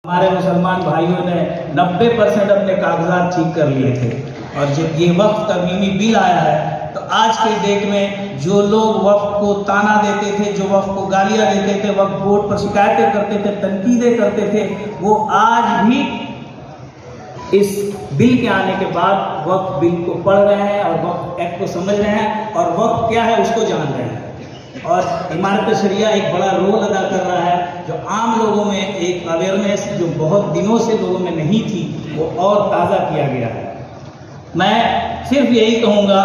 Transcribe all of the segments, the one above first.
हमारे मुसलमान भाइयों ने 90% अपने कागजात ठीक कर लिए थे और जब ये वक्फ तरमीमी बिल आया है तो आज के डेट में जो लोग वक्फ को ताना देते थे, जो वक्फ को गालियां देते थे, वक्फ बोर्ड पर शिकायतें करते थे, तनकीदें करते थे, वो आज भी इस बिल के आने के बाद वक्फ बिल को पढ़ रहे हैं और वक्फ एक्ट को समझ रहे हैं और वक्फ क्या है उसको जान रहे हैं। और इमारत शरिया एक बड़ा रोल अदा कर रहा है, जो आम लोगों में एक अवेयरनेस जो बहुत दिनों से लोगों में नहीं थी वो और ताज़ा किया गया है। मैं सिर्फ यही कहूँगा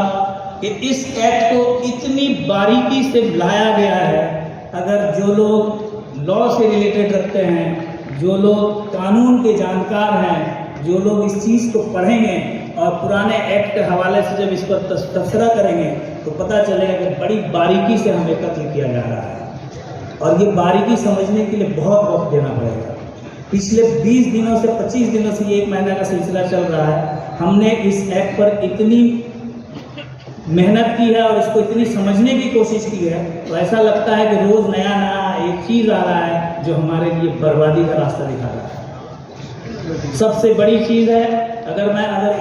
कि इस एक्ट को इतनी बारीकी से लाया गया है, अगर जो लोग लॉ से रिलेटेड रखते हैं, जो लोग कानून के जानकार हैं, जो लोग इस चीज़ को पढ़ेंगे और पुराने एक्ट के हवाले से जब इस पर तबसरा करेंगे तो पता चलेगा कि बड़ी बारीकी से हमें कत्ल किया जा रहा है और ये बारीकी समझने के लिए बहुत वक्त देना पड़ेगा। पिछले 20 दिनों से 25 दिनों से ये 1 महीना का सिलसिला चल रहा है। हमने इस एक्ट पर इतनी मेहनत की है और इसको इतनी समझने की कोशिश की है, तो ऐसा लगता है कि रोज़ नया नया एक चीज़ आ रहा है जो हमारे लिए बर्बादी का रास्ता दिखा रहा है। सबसे बड़ी चीज़ है, अगर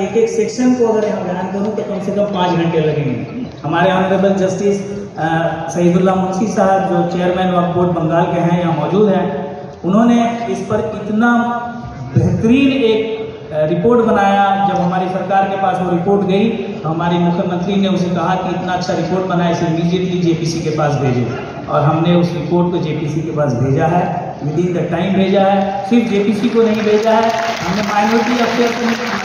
एक एक सेक्शन को अगर यहाँ बयान करूँ तो कम से कम 5 घंटे लगेंगे। हमारे ऑनरेबल जस्टिस सईदुल्लाह मुंशी साहब जो चेयरमैन वक्फ बोर्ड बंगाल के हैं, यहाँ मौजूद हैं, उन्होंने इस पर इतना बेहतरीन एक रिपोर्ट बनाया। जब हमारी सरकार के पास वो रिपोर्ट गई तो हमारे मुख्यमंत्री ने उसे कहा कि इतना अच्छा रिपोर्ट बना, इसे इमीडिएटली जेपीसी के पास भेजो, और हमने उस रिपोर्ट को जेपीसी के पास भेजा है, विदिन द टाइम भेजा है। सिर्फ जेपीसी को नहीं भेजा है, हमने minority affairs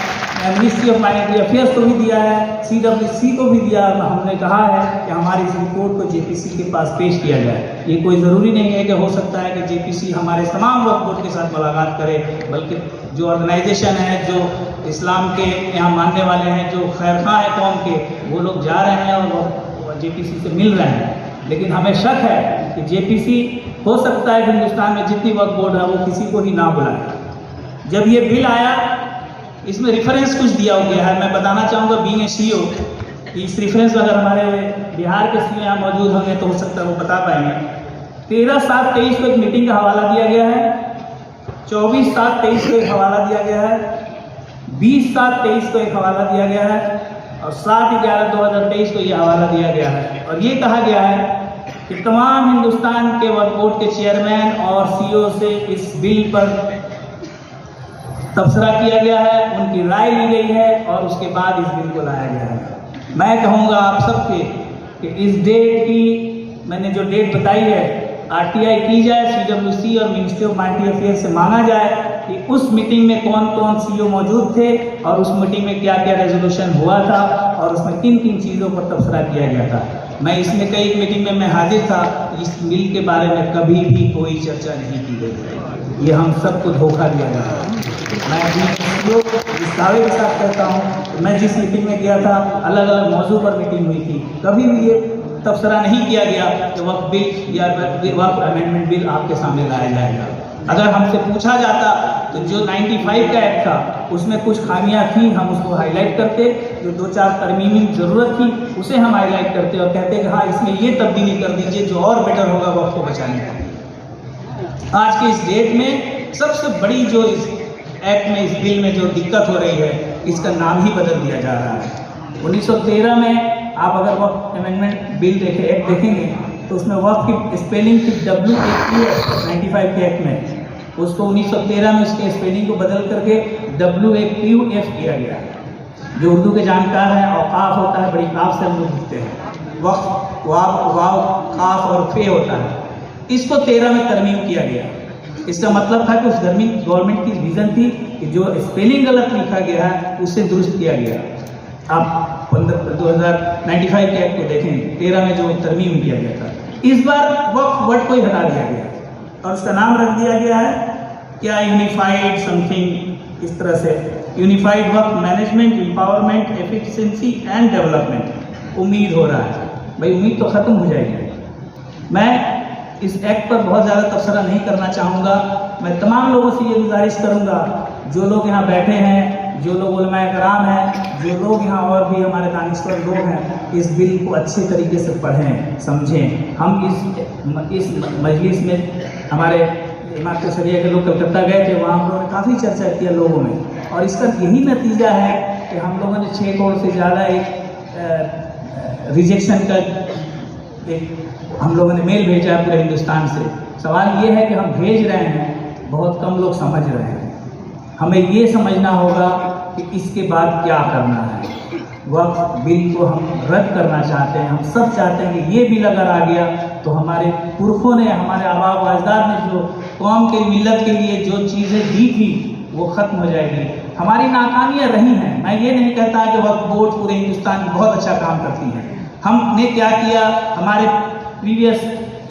ministry of minority affairs को भी दिया है, CWC को भी दिया। हमने कहा है कि हमारी इस रिपोर्ट को जेपीसी के पास पेश किया जाए। ये कोई ज़रूरी नहीं है कि हो सकता है कि जेपीसी हमारे तमाम वक्फ बोर्ड के साथ मुलाकात करे, बल्कि जो ऑर्गेनाइजेशन है, जो इस्लाम के यहाँ मानने वाले हैं, जो खैरखा है कौम के, वो लोग जा रहे हैं और वो जेपीसी से मिल रहे हैं। लेकिन हमें शक है कि जेपीसी हो सकता है हिंदुस्तान में जितनी वक्फ बोर्ड है वो किसी को ही ना बुलाए। जब ये बिल आया इसमें रेफरेंस कुछ दिया गया है, मैं बताना चाहूँगा बीइंग ए सीईओ, इस रेफरेंस अगर हमारे बिहार के सीईओ यहाँ मौजूद होंगे तो हो सकता है वो बता पाएंगे। 13/7/23 को एक मीटिंग का हवाला दिया गया है, 24/7/23 को एक हवाला दिया गया है, 20/7/23 को एक हवाला दिया गया है और 7/11/2023 को ये हवाला दिया गया है। और ये कहा गया है कि तमाम हिंदुस्तान के वक्फ बोर्ड के चेयरमैन और सीईओ से इस बिल पर तबसरा किया गया है, उनकी राय ली गई है और उसके बाद इस बिल को लाया गया है। मैं कहूँगा आप सबके कि इस डेट की मैंने जो डेट बताई है, RTI की जाए, CWC और मिनिस्ट्री ऑफ माइनॉरिटी अफेयर्स से मांगा जाए कि उस मीटिंग में कौन कौन सीईओ मौजूद थे और उस मीटिंग में क्या क्या रेजोल्यूशन हुआ था और उसमें किन किन चीज़ों पर तबसरा किया गया था। मैं इसमें कई मीटिंग में मैं हाजिर था, इस बिल के बारे में कभी भी कोई चर्चा नहीं की गई। ये हम सबको धोखा दिया गया है। मैं इस दावे के साथ कहता हूँ, मैं जिस मीटिंग में गया था अलग अलग मौजू पर मीटिंग हुई थी, कभी भी ये तबसरा नहीं किया गया कि वक्फ बिल या वक्फ अमेंडमेंट बिल आपके सामने लाया जाएगा। अगर हमसे पूछा जाता तो जो 95 का एक्ट था उसमें कुछ खामियां थी, हम उसको हाईलाइट करते, जो 2-4 तरमीमी ज़रूरत थी उसे हम हाईलाइट करते और कहते कि हाँ इसमें ये तब्दीली कर दीजिए जो और बेटर होगा वक्फ को बचाने का। आज के इस डेट में सबसे बड़ी जो इस एक्ट में, इस बिल में जो दिक्कत हो रही है, इसका नाम ही बदल दिया जा रहा है। 1913 में आप अगर वक्फ अमेंडमेंट बिल देखें, एक्ट देखेंगे तो उसमें वक्फ की स्पेलिंग की WAQ है 95 के एक्ट में, उसको 1913 में उसके स्पेलिंग को बदल करके WAQF किया गया। जो उर्दू के जानकार हैं, औकाफ होता है, बड़ी काफ से हम लोग लिखते हैं, वक्फ वाव काफ और फे होता है, इसको 13 में तरमीम किया गया। इसका मतलब था कि उस गवर्नमेंट की विजन थी कि जो स्पेलिंग गलत लिखा गया है उसे दुरुस्त किया गया। आप 2095 के एक्ट को देखें, 13 में जो तरमीम किया गया था, इस बार वक्फ वर्ड को ही हटा दिया गया और उसका नाम रख दिया गया है क्या, यूनिफाइड समथिंग इस तरह से, unified Waqf management, empowerment, efficiency and development. उम्मीद हो रहा है भाई, उम्मीद तो ख़त्म हो जाएगी। मैं इस एक्ट पर बहुत ज़्यादा तबसरा नहीं करना चाहूँगा। मैं तमाम लोगों से ये गुजारिश करूँगा, जो लोग यहाँ बैठे हैं, जो लोग उलमाए कराम हैं, जो लोग यहाँ और भी हमारे दानिश्वर लोग हैं, इस बिल को अच्छे तरीके से पढ़ें, समझें। हम इस मजलिस में हमारे जमात शरिया के लोग कलकत्ता गए थे, वहाँ हम लोगों ने काफ़ी चर्चा किया लोगों में, और इसका यही नतीजा है कि हम लोगों ने 6 करोड़ से ज़्यादा एक रिजेक्शन का एक हम लोगों ने मेल भेजा है पूरे हिंदुस्तान से। सवाल ये है कि हम भेज रहे हैं, बहुत कम लोग समझ रहे हैं। हमें ये समझना होगा कि इसके बाद क्या करना है। वक्फ बिल को हम रद्द करना चाहते हैं, हम सब चाहते हैं कि ये बिल अगर आ गया तो हमारे पुरखों ने, हमारे आबा व अजदाद ने जो कौम के मिल्लत के लिए जो चीज़ें दी थी वो ख़त्म हो जाएगी। हमारी नाकामियाँ रही हैं, मैं ये नहीं कहता कि वक्फ बोर्ड पूरे हिंदुस्तान की बहुत अच्छा काम करती है। हमने क्या किया, हमारे प्रीवियस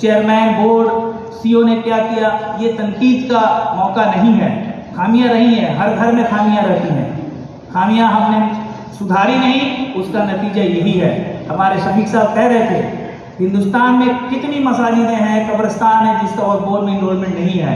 चेयरमैन बोर्ड सीईओ ने क्या किया, ये तनकीद का मौका नहीं है। खामियां रही हैं, हर घर में खामियां रहती हैं, खामियां हमने सुधारी नहीं, उसका नतीजा यही है। हमारे शफीक साहब कह रहे थे हिंदुस्तान में कितनी मसाजिदें हैं, कब्रिस्तान है जिसका वक्फ बोर्ड में इनरोलमेंट नहीं है।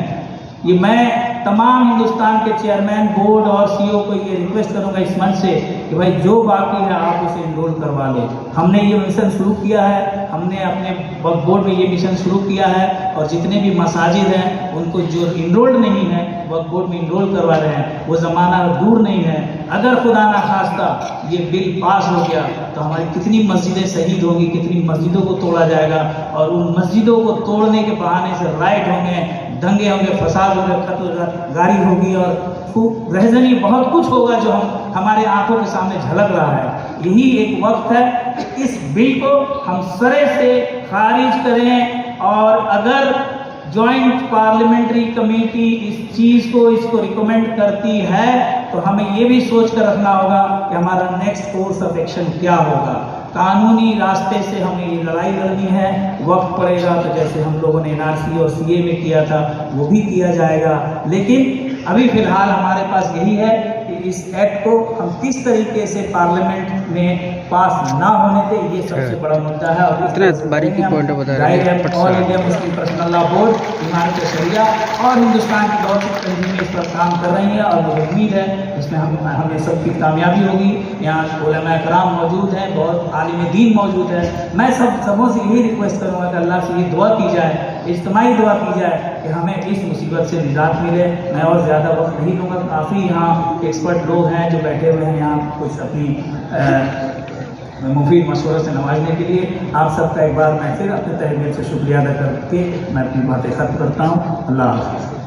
ये मैं तमाम हिंदुस्तान के चेयरमैन बोर्ड और सीईओ को ये रिक्वेस्ट करूंगा इस मंच से कि भाई जो बाकी है आप उसे इनरोल करवा लो। हमने ये मिशन शुरू किया है, हमने अपने वक्फ बोर्ड में ये मिशन शुरू किया है, और जितने भी मसाजिद हैं उनको जो इनरोल्ड नहीं है वक्फ बोर्ड में इनरोल करवा रहे हैं। वो ज़माना दूर नहीं है, अगर खुदा ना खास्ता ये बिल पास हो गया तो हमारी कितनी मस्जिदें शहीद होंगी, कितनी मस्जिदों को तोड़ा जाएगा, और उन मस्जिदों को तोड़ने के बहाने से राइट होंगे, दंगे होंगे, फसाद होंगे, कत्लगारी होगी, और खूब रहजनी बहुत कुछ होगा जो हमारे आंखों के सामने झलक रहा है। यही एक वक्त है कि इस बिल को हम सरे से खारिज करें, और अगर जॉइंट पार्लियामेंट्री कमेटी इस चीज़ को इसको रिकमेंड करती है तो हमें ये भी सोच कर रखना होगा कि हमारा नेक्स्ट कोर्स ऑफ एक्शन क्या होगा। कानूनी रास्ते से हमें ये लड़ाई लड़नी है, वक्त पड़ेगा तो जैसे हम लोगों ने एनआरसी और सीए में किया था वो भी किया जाएगा। लेकिन अभी फ़िलहाल हमारे पास यही है कि इस एक्ट को हम किस तरीके से पार्लियामेंट में पास ना होने दें, ये सबसे बड़ा मुद्दा है। और इतना बारीकी पॉइंट बता रहे हैं। All India Muslim personal law board, इमारत शरिया और हिंदुस्तान की बहुत सी तंजीमें इस पर काम कर रही हैं, और मुझे उम्मीद है इसमें हमें सबकी कामयाबी होगी। यहाँ उलमाए कराम मौजूद हैं, बहुत आलिम दीन मौजूद है। मैं सबों से यही रिक्वेस्ट करूँगा कि अल्लाह से ये दुआ की जाए, इज्तिमाई दुआ की जाए कि हमें इस मुसीबत से निजात मिले। मैं और ज़्यादा वक्त नहीं लूँगा, काफ़ी यहाँ एक्सपर्ट लोग हैं जो बैठे हुए हैं यहाँ कुछ अपनी मुफीद मशवरे से नवाजने के लिए। आप सबका एक बार मैं फिर अपने तहे दिल से शुक्रिया अदा करके मैं अपनी बातें ख़त्म करता हूँ। अल्लाह हाफ़िज़।